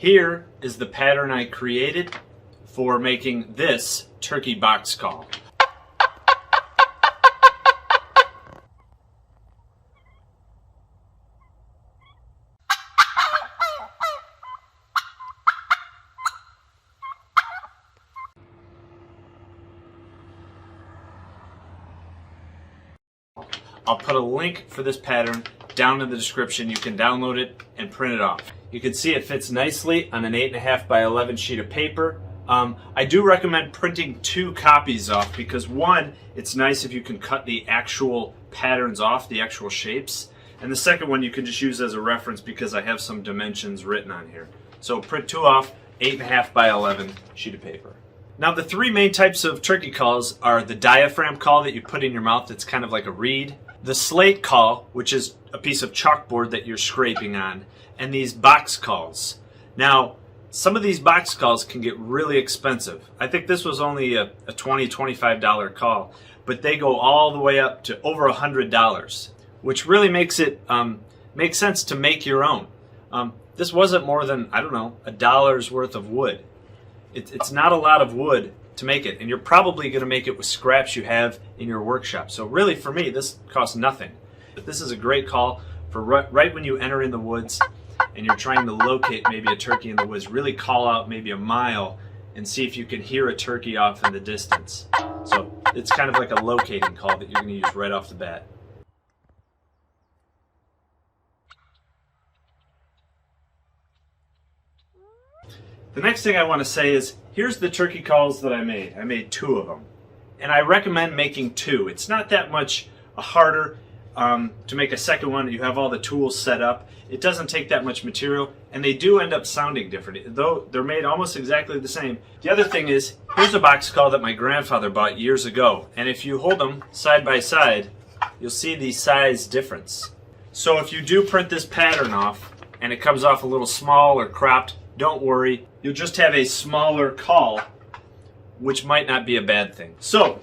Here is the pattern I created for making this turkey box call. I'll put a link for this pattern down in the description. You can download it and print it off. You can see it fits nicely on an 8.5 by 11 sheet of paper. I do recommend printing 2 copies off because one, it's nice if you can cut the actual patterns off, the actual shapes. And the second one you can just use as a reference because I have some dimensions written on here. So print 2 off, 8.5 by 11 sheet of paper. Now the 3 main types of turkey calls are the diaphragm call that you put in your mouth that's kind of like a reed, the slate call, which is a piece of chalkboard that you're scraping on, and these box calls. Now, some of these box calls can get really expensive. I think this was only a $20, $25 call, but they go all the way up to over $100, which really makes it make sense to make your own. This wasn't more than, I don't know, $1 worth of wood. It's not a lot of wood to make it, and you're probably going to make it with scraps you have in your workshop. So really, for me, this costs nothing. But this is a great call for right when you enter in the woods and you're trying to locate maybe a turkey in the woods. Really call out maybe a mile and see if you can hear a turkey off in the distance. So it's kind of like a locating call that you're going to use right off the bat. The next thing I want to say is, here's the turkey calls that I made. I made 2 of them. And I recommend making 2. It's not that much harder to make a second one. You have all the tools set up. It doesn't take that much material, and they do end up sounding different, though they're made almost exactly the same. The other thing is, here's a box call that my grandfather bought years ago. And if you hold them side by side, you'll see the size difference. So if you do print this pattern off, and it comes off a little small or cropped, don't worry, you'll just have a smaller call, which might not be a bad thing. So,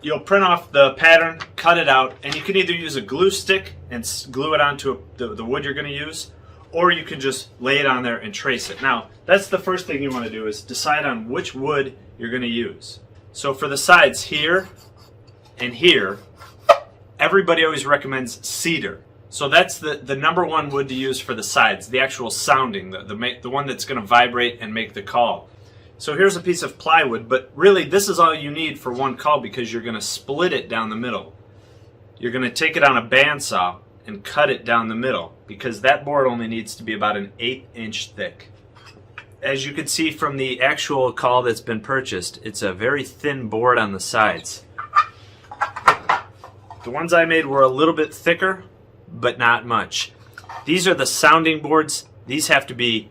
you'll print off the pattern, cut it out, and you can either use a glue stick and glue it onto the wood you're going to use, or you can just lay it on there and trace it. Now, that's the first thing you want to do, is decide on which wood you're going to use. So for the sides here and here, everybody always recommends cedar. So that's the #1 wood to use for the sides, the actual sounding, the one that's going to vibrate and make the call. So here's a piece of plywood, but really this is all you need for one call because you're going to split it down the middle. You're going to take it on a bandsaw and cut it down the middle because that board only needs to be about an 1/8 inch thick. As you can see from the actual call that's been purchased, it's a very thin board on the sides. The ones I made were a little bit thicker, but not much. These are the sounding boards. These have to be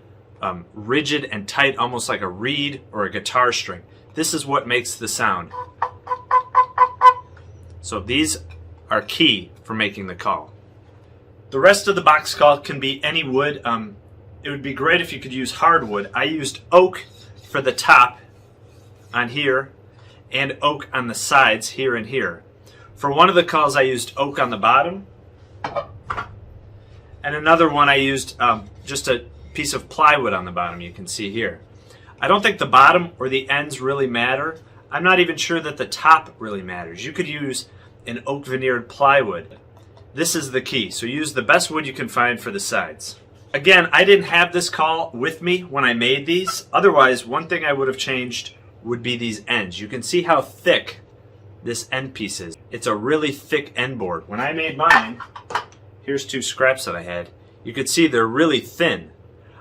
rigid and tight, almost like a reed or a guitar string. This is what makes the sound. So these are key for making the call. The rest of the box call can be any wood. It would be great if you could use hardwood. I used oak for the top on here and oak on the sides here and here. For one of the calls I used oak on the bottom, and another one I used just a piece of plywood on the bottom, you can see here. I don't think the bottom or the ends really matter. I'm not even sure that the top really matters. You could use an oak veneered plywood. This is the key, so use the best wood you can find for the sides. Again, I didn't have this call with me when I made these. Otherwise, one thing I would have changed would be these ends. You can see how thick this end piece is. It's a really thick end board. When I made mine, here's 2 scraps that I had. You can see they're really thin.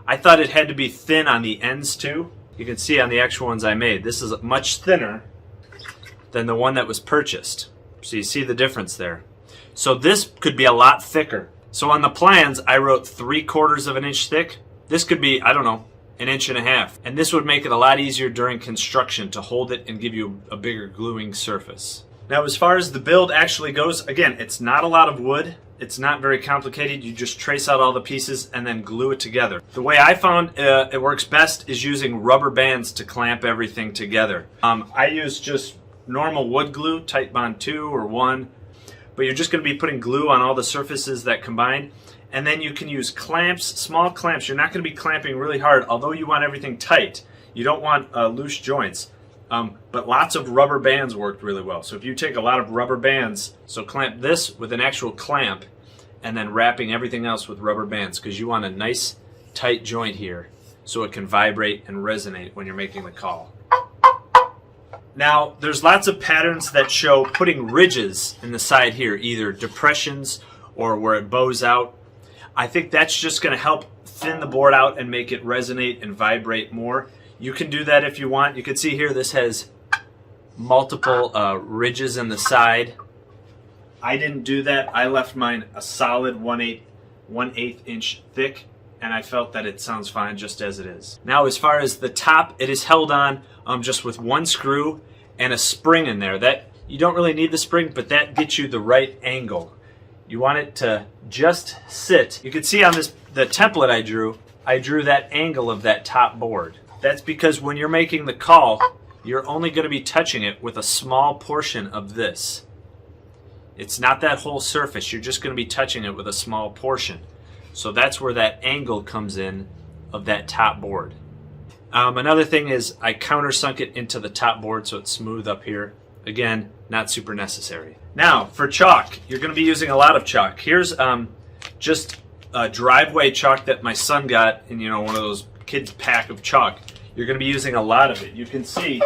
I thought it had to be thin on the ends too. You can see on the actual ones I made, this is much thinner than the one that was purchased. So you see the difference there. So this could be a lot thicker. So on the plans, I wrote 3/4 of an inch thick. This could be, I don't know, 1.5 inches. And this would make it a lot easier during construction to hold it and give you a bigger gluing surface. Now as far as the build actually goes, again, it's not a lot of wood. It's not very complicated. You just trace out all the pieces and then glue it together. The way I found it works best is using rubber bands to clamp everything together. I use just normal wood glue, Titebond 2 or 1, but you're just going to be putting glue on all the surfaces that combine, And then you can use clamps, small clamps. You're not going to be clamping really hard, although you want everything tight. You don't want loose joints. But lots of rubber bands worked really well. So if you take a lot of rubber bands, so clamp this with an actual clamp, and then wrapping everything else with rubber bands, because you want a nice tight joint here so it can vibrate and resonate when you're making the call. Now, there's lots of patterns that show putting ridges in the side here, either depressions or where it bows out. I think that's just going to help thin the board out and make it resonate and vibrate more. You can do that if you want. You can see here this has multiple ridges in the side. I didn't do that. I left mine a solid 1/8 inch thick, and I felt that it sounds fine just as it is. Now, as far as the top, it is held on just with one screw and a spring in there. That you don't really need the spring, but that gets you the right angle. You want it to just sit. You can see on the template I drew that angle of that top board. That's because when you're making the call, you're only going to be touching it with a small portion of this. It's not that whole surface. You're just going to be touching it with a small portion. So that's where that angle comes in of that top board. Another thing is I countersunk it into the top board so it's smooth up here. Again, not super necessary. Now, for chalk, you're going to be using a lot of chalk. Here's just a driveway chalk that my son got in, one of those kids' pack of chalk. You're going to be using a lot of it. You can see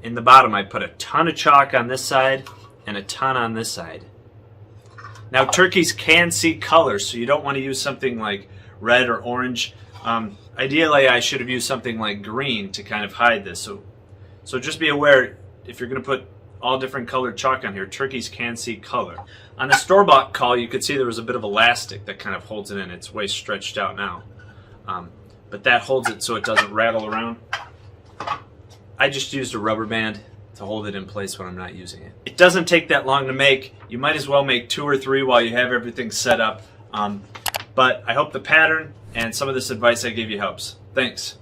in the bottom I put a ton of chalk on this side and a ton on this side. Now, turkeys can see colors, so you don't want to use something like red or orange. Ideally, I should have used something like green to kind of hide this. So just be aware, if you're going to put all different colored chalk on here, turkeys can see color. On the store-bought call, you could see there was a bit of elastic that kind of holds it in. It's way stretched out now. But that holds it so it doesn't rattle around. I just used a rubber band to hold it in place when I'm not using it. It doesn't take that long to make. You might as well make 2 or 3 while you have everything set up. But I hope the pattern and some of this advice I gave you helps. Thanks.